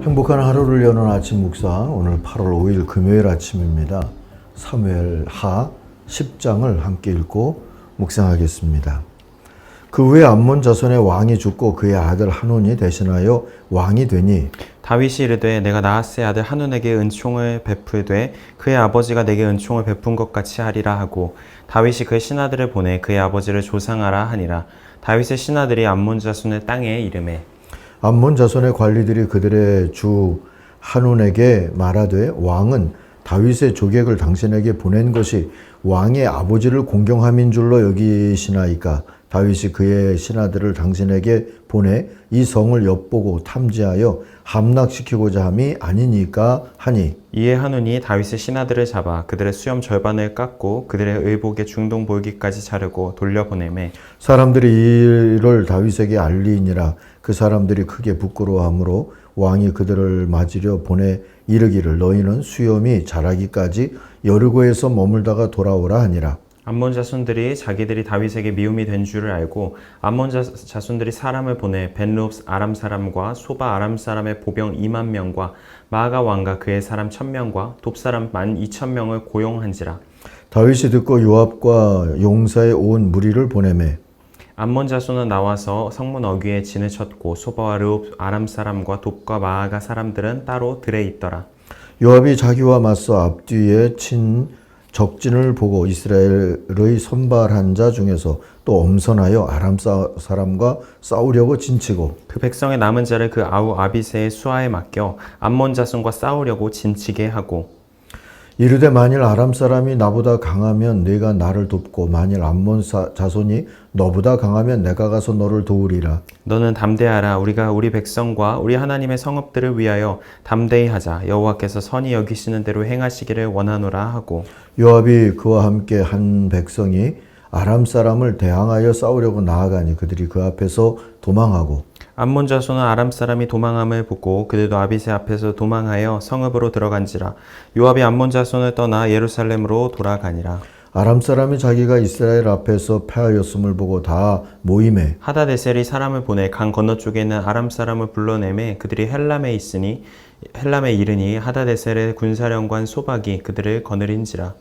행복한 하루를 여는 아침 묵상, 오늘 8월 5일 금요일 아침입니다. 사무엘하 10장을 함께 읽고 묵상하겠습니다. 그 후에 암몬 자손의 왕이 죽고 그의 아들 한운이 대신하여 왕이 되니 다윗이 이르되 내가 나하스의 아들 한운에게 은총을 베풀되 그의 아버지가 내게 은총을 베푼 것 같이 하리라 하고 다윗이 그의 신하들을 보내 그의 아버지를 조상하라 하니라. 다윗의 신하들이 암몬 자손의 땅에 이르매 암몬 자손의 관리들이 그들의 주 한운에게 말하되 왕은 다윗의 조객을 당신에게 보낸 것이 왕의 아버지를 공경함인 줄로 여기시나이까. 다윗이 그의 신하들을 당신에게 보내 이 성을 엿보고 탐지하여 함락시키고자 함이 아니니까 하니, 이에 한운이 다윗의 신하들을 잡아 그들의 수염 절반을 깎고 그들의 의복의 중동 볼기까지 자르고 돌려보내매 사람들이 이 일을 다윗에게 알리니라. 그 사람들이 크게 부끄러워하므로 왕이 그들을 맞으려 보내 이르기를 너희는 수염이 자라기까지 여리고에서 머물다가 돌아오라 하니라. 암몬 자손들이 자기들이 다윗에게 미움이 된 줄을 알고 암몬 자손들이 사람을 보내 벤룹 아람 사람과 소바 아람 사람의 보병 2만 명과 마아가 왕과 그의 사람 1,000명과 돕 사람 12,000명을 고용한지라. 다윗이 듣고 요압과 용사의 온 무리를 보내매 암몬 자손은 나와서 성문 어귀에 진을 쳤고 소바와 르웁 아람 사람과 돕과 마아가 사람들은 따로 들에 있더라. 요압이 자기와 맞서 앞뒤에 친 적진을 보고 이스라엘의 선발한 자 중에서 또 엄선하여 아람 사람과 싸우려고 진치고 그 백성의 남은 자를 그 아우 아비새의 수하에 맡겨 암몬 자손과 싸우려고 진치게 하고 이르되 만일 아람 사람이 나보다 강하면 네가 나를 돕고 만일 암몬 자손이 너보다 강하면 내가 가서 너를 도우리라. 너는 담대하라. 우리가 우리 백성과 우리 하나님의 성읍들을 위하여 담대히 하자. 여호와께서 선히 여기시는 대로 행하시기를 원하노라 하고 요압이 그와 함께 한 백성이 아람 사람을 대항하여 싸우려고 나아가니 그들이 그 앞에서 도망하고 암몬 자손은 아람 사람이 도망함을 보고 그들도 아비새 앞에서 도망하여 성읍으로 들어간지라. 요압이 암몬 자손을 떠나 예루살렘으로 돌아가니라. 아람 사람이 자기가 이스라엘 앞에서 패하였음을 보고 다 모임에 하다데셀이 사람을 보내 강 건너쪽에 있는 아람 사람을 불러내매 그들이 헬람에 이르니 하다데셀의 군사령관 소박이 그들을 거느린지라.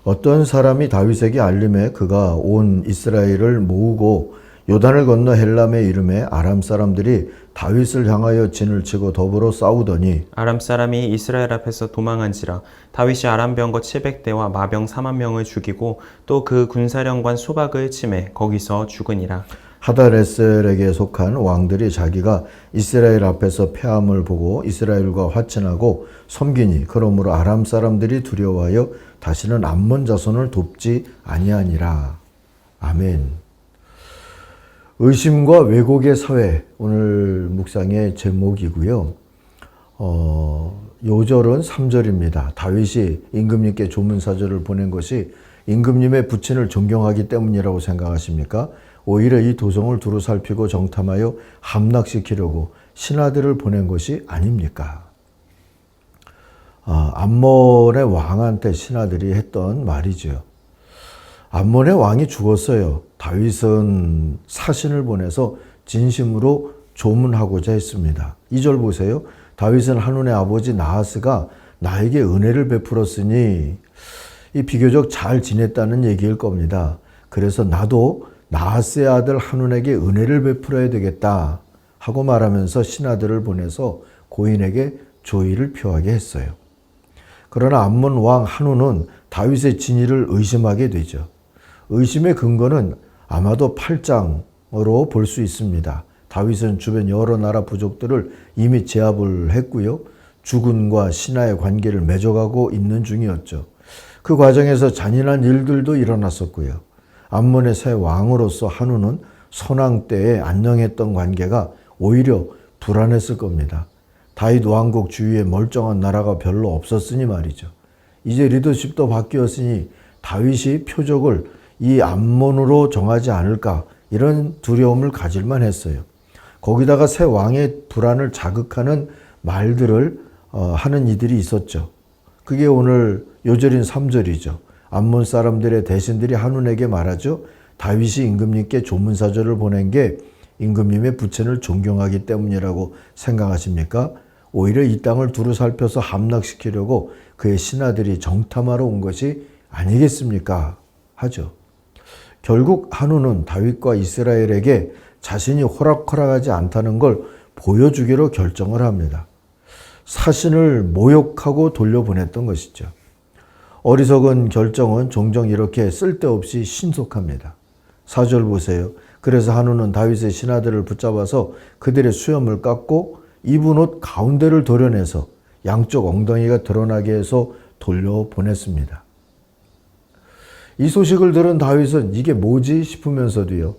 어떤 사람이 다윗에게 알림해 그가 온 이스라엘을 모으고 요단을 건너 헬람에 이름에 아람 사람들이 다윗을 향하여 진을 치고 더불어 싸우더니 아람 사람이 이스라엘 앞에서 도망한지라. 다윗이 아람 병거 700대와 마병 4만 명을 죽이고 또 그 군사령관 소박을 치매 거기서 죽으니라. 하다레셀에게 속한 왕들이 자기가 이스라엘 앞에서 패함을 보고 이스라엘과 화친하고 섬기니 그러므로 아람 사람들이 두려워하여 다시는 암몬 자손을 돕지 아니하니라. 아멘. 의심과 왜곡의 사회, 오늘 묵상의 제목이고요. 요절은 3절입니다. 다윗이 임금님께 조문사절을 보낸 것이 임금님의 부친을 존경하기 때문이라고 생각하십니까? 오히려 이 도성을 두루 살피고 정탐하여 함락시키려고 신하들을 보낸 것이 아닙니까? 암몬의 왕한테 신하들이 했던 말이죠. 암몬의 왕이 죽었어요. 다윗은 사신을 보내서 진심으로 조문하고자 했습니다. 2절 보세요. 다윗은 한운의 아버지 나하스가 나에게 은혜를 베풀었으니 이 비교적 잘 지냈다는 얘기일 겁니다. 그래서 나도 나하스의 아들 한운에게 은혜를 베풀어야 되겠다 하고 말하면서 신하들을 보내서 고인에게 조의를 표하게 했어요. 그러나 암몬 왕 한운은 다윗의 진위를 의심하게 되죠. 의심의 근거는 아마도 8장으로 볼 수 있습니다. 다윗은 주변 여러 나라 부족들을 이미 제압을 했고요. 주군과 신하의 관계를 맺어가고 있는 중이었죠. 그 과정에서 잔인한 일들도 일어났었고요. 암몬의 새 왕으로서 한운은 선왕 때에 안녕했던 관계가 오히려 불안했을 겁니다. 다윗 왕국 주위에 멀쩡한 나라가 별로 없었으니 말이죠. 이제 리더십도 바뀌었으니 다윗이 표적을 이 암몬으로 정하지 않을까 이런 두려움을 가질만 했어요. 거기다가 새 왕의 불안을 자극하는 말들을 하는 이들이 있었죠. 그게 오늘 요절인 3절이죠. 암몬 사람들의 대신들이 한운에게 말하죠. 다윗이 임금님께 조문사절을 보낸 게 임금님의 부친을 존경하기 때문이라고 생각하십니까? 오히려 이 땅을 두루 살펴서 함락시키려고 그의 신하들이 정탐하러 온 것이 아니겠습니까? 하죠. 결국 한우는 다윗과 이스라엘에게 자신이 호락호락하지 않다는 걸 보여주기로 결정을 합니다. 사신을 모욕하고 돌려보냈던 것이죠. 어리석은 결정은 종종 이렇게 쓸데없이 신속합니다. 4절 보세요. 그래서 한우는 다윗의 신하들을 붙잡아서 그들의 수염을 깎고 입은 옷 가운데를 도려내서 양쪽 엉덩이가 드러나게 해서 돌려보냈습니다. 이 소식을 들은 다윗은 이게 뭐지 싶으면서도요.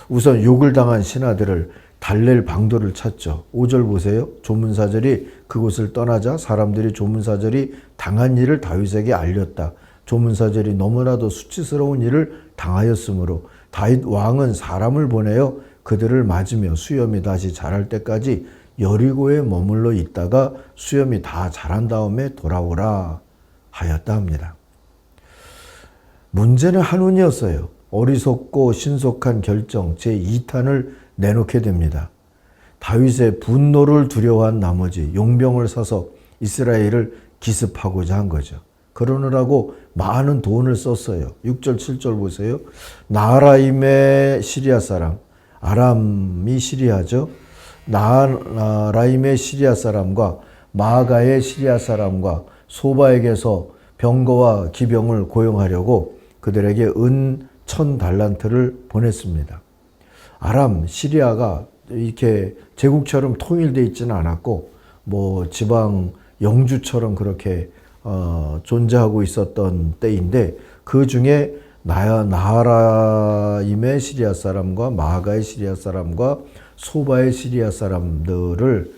우선 욕을 당한 신하들을 달랠 방도를 찾죠. 5절 보세요. 조문사절이 그곳을 떠나자 사람들이 조문사절이 당한 일을 다윗에게 알렸다. 조문사절이 너무나도 수치스러운 일을 당하였으므로 다윗 왕은 사람을 보내어 그들을 맞으며 수염이 다시 자랄 때까지 여리고에 머물러 있다가 수염이 다 자란 다음에 돌아오라 하였다 합니다. 문제는 한운이었어요. 어리석고 신속한 결정 제2탄을 내놓게 됩니다. 다윗의 분노를 두려워한 나머지 용병을 사서 이스라엘을 기습하고자 한 거죠. 그러느라고 많은 돈을 썼어요. 6절 7절 보세요. 나하라임의 시리아 사람, 아람이 시리아죠. 나하라임의 시리아 사람과 마아가의 시리아 사람과 소바에게서 병거와 기병을 고용하려고 그들에게 은 1000달란트를 보냈습니다. 아람, 시리아가 이렇게 제국처럼 통일되어 있지는 않았고 뭐 지방 영주처럼 그렇게 존재하고 있었던 때인데 그 중에 나하라임의 시리아 사람과 마아가의 시리아 사람과 소바의 시리아 사람들을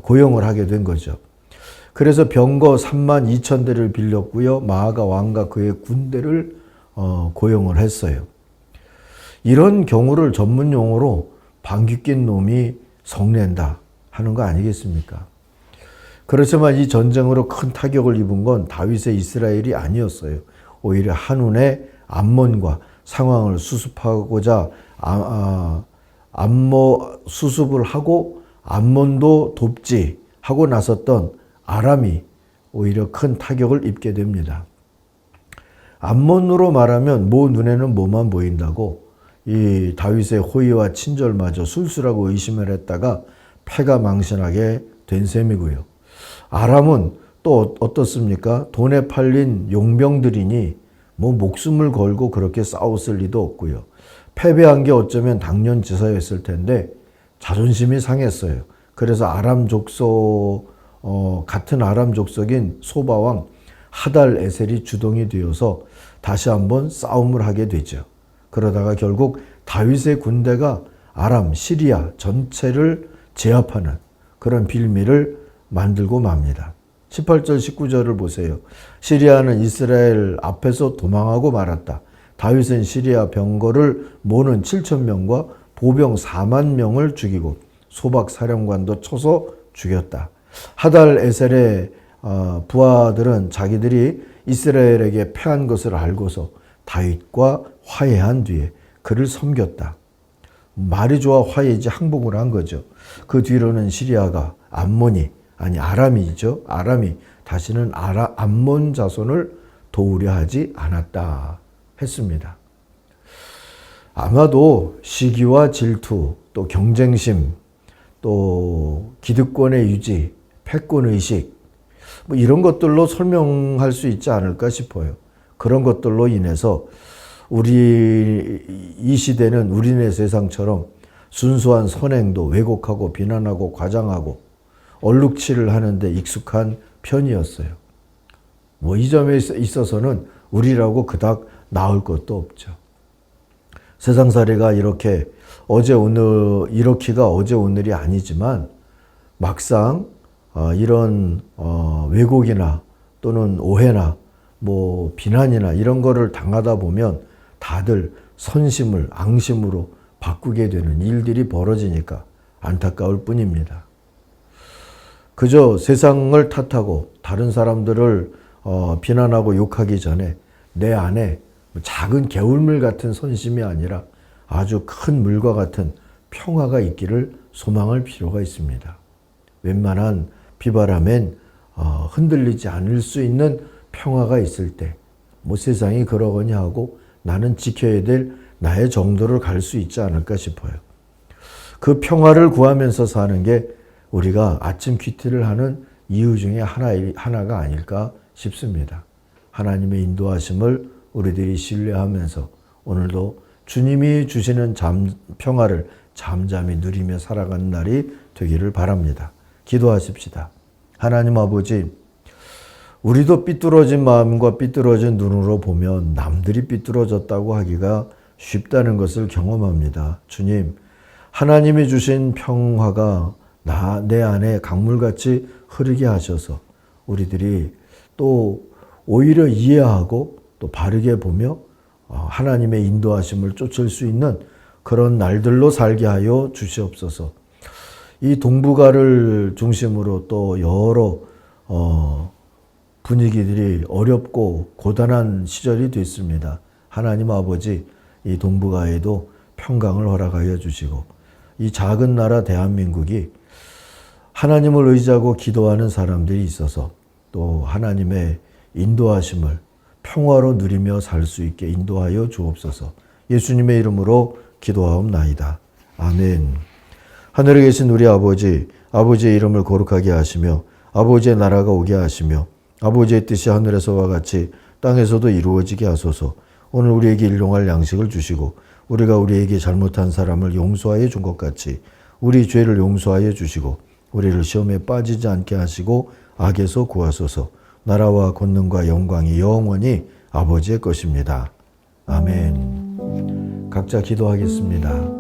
고용을 하게 된 거죠. 그래서 병거 32,000대를 빌렸고요. 마아가 왕과 그의 군대를 고용을 했어요. 이런 경우를 전문 용어로 방귀 낀 놈이 성낸다 하는 거 아니겠습니까? 그렇지만 이 전쟁으로 큰 타격을 입은 건 다윗의 이스라엘이 아니었어요. 오히려 한운의 암몬과 상황을 수습하고자 수습을 하고 암몬도 돕지 하고 나섰던 아람이 오히려 큰 타격을 입게 됩니다. 암몬으로 말하면 모 눈에는 뭐만 보인다고 이 다윗의 호의와 친절마저 술수라고 의심을 했다가 패가 망신하게 된 셈이고요. 아람은 또 어떻습니까? 돈에 팔린 용병들이니 뭐 목숨을 걸고 그렇게 싸웠을 리도 없고요. 패배한 게 어쩌면 당년지사였을 텐데 자존심이 상했어요. 그래서 아람 족속 같은 아람 족속인 소바왕 하달 에셀이 주동이 되어서 다시 한번 싸움을 하게 되죠. 그러다가 결국 다윗의 군대가 아람, 시리아 전체를 제압하는 그런 빌미를 만들고 맙니다. 18절 19절을 보세요. 시리아는 이스라엘 앞에서 도망하고 말았다. 다윗은 시리아 병거를 모는 7,000명과 보병 4만 명을 죽이고 소박 사령관도 쳐서 죽였다. 하달 에셀의 부하들은 자기들이 이스라엘에게 패한 것을 알고서 다윗과 화해한 뒤에 그를 섬겼다. 말이 좋아 화해지 항복을 한 거죠. 그 뒤로는 시리아가 아람이죠. 아람이 다시는 암몬 자손을 도우려 하지 않았다 했습니다. 아마도 시기와 질투, 또 경쟁심, 또 기득권의 유지, 패권의식 뭐 이런 것들로 설명할 수 있지 않을까 싶어요. 그런 것들로 인해서 이 시대는 우리네 세상처럼 순수한 선행도 왜곡하고 비난하고 과장하고 얼룩칠을 하는데 익숙한 편이었어요. 뭐 이 점에 있어서는 우리라고 그닥 나을 것도 없죠. 세상살이가 이렇기가 어제 오늘이 아니지만 막상 이런 왜곡이나 또는 오해나 뭐 비난이나 이런 거를 당하다 보면 다들 선심을 앙심으로 바꾸게 되는 일들이 벌어지니까 안타까울 뿐입니다. 그저 세상을 탓하고 다른 사람들을 비난하고 욕하기 전에 내 안에 작은 개울물 같은 선심이 아니라 아주 큰 물과 같은 평화가 있기를 소망할 필요가 있습니다. 웬만한 비바람엔 흔들리지 않을 수 있는 평화가 있을 때, 뭐 세상이 그러거니 하고 나는 지켜야 될 나의 정도를 갈 수 있지 않을까 싶어요. 그 평화를 구하면서 사는 게 우리가 아침 큐티를 하는 이유 중에 하나가 아닐까 싶습니다. 하나님의 인도하심을 우리들이 신뢰하면서 오늘도 주님이 주시는 평화를 잠잠히 누리며 살아가는 날이 되기를 바랍니다. 기도하십시다. 하나님 아버지, 우리도 삐뚤어진 마음과 삐뚤어진 눈으로 보면 남들이 삐뚤어졌다고 하기가 쉽다는 것을 경험합니다. 주님, 하나님이 주신 평화가 내 안에 강물같이 흐르게 하셔서 우리들이 또 오히려 이해하고 또 바르게 보며 하나님의 인도하심을 쫓을 수 있는 그런 날들로 살게 하여 주시옵소서. 이 동북아를 중심으로 또 여러 분위기들이 어렵고 고단한 시절이 됐습니다. 하나님 아버지, 이 동북아에도 평강을 허락하여 주시고 이 작은 나라 대한민국이 하나님을 의지하고 기도하는 사람들이 있어서 또 하나님의 인도하심을 평화로 누리며 살 수 있게 인도하여 주옵소서. 예수님의 이름으로 기도하옵나이다. 아멘. 하늘에 계신 우리 아버지, 아버지의 이름을 거룩하게 하시며 아버지의 나라가 오게 하시며 아버지의 뜻이 하늘에서와 같이 땅에서도 이루어지게 하소서. 오늘 우리에게 일용할 양식을 주시고 우리가 우리에게 잘못한 사람을 용서하여 준 것 같이 우리 죄를 용서하여 주시고 우리를 시험에 빠지지 않게 하시고 악에서 구하소서. 나라와 권능과 영광이 영원히 아버지의 것입니다. 아멘. 각자 기도하겠습니다.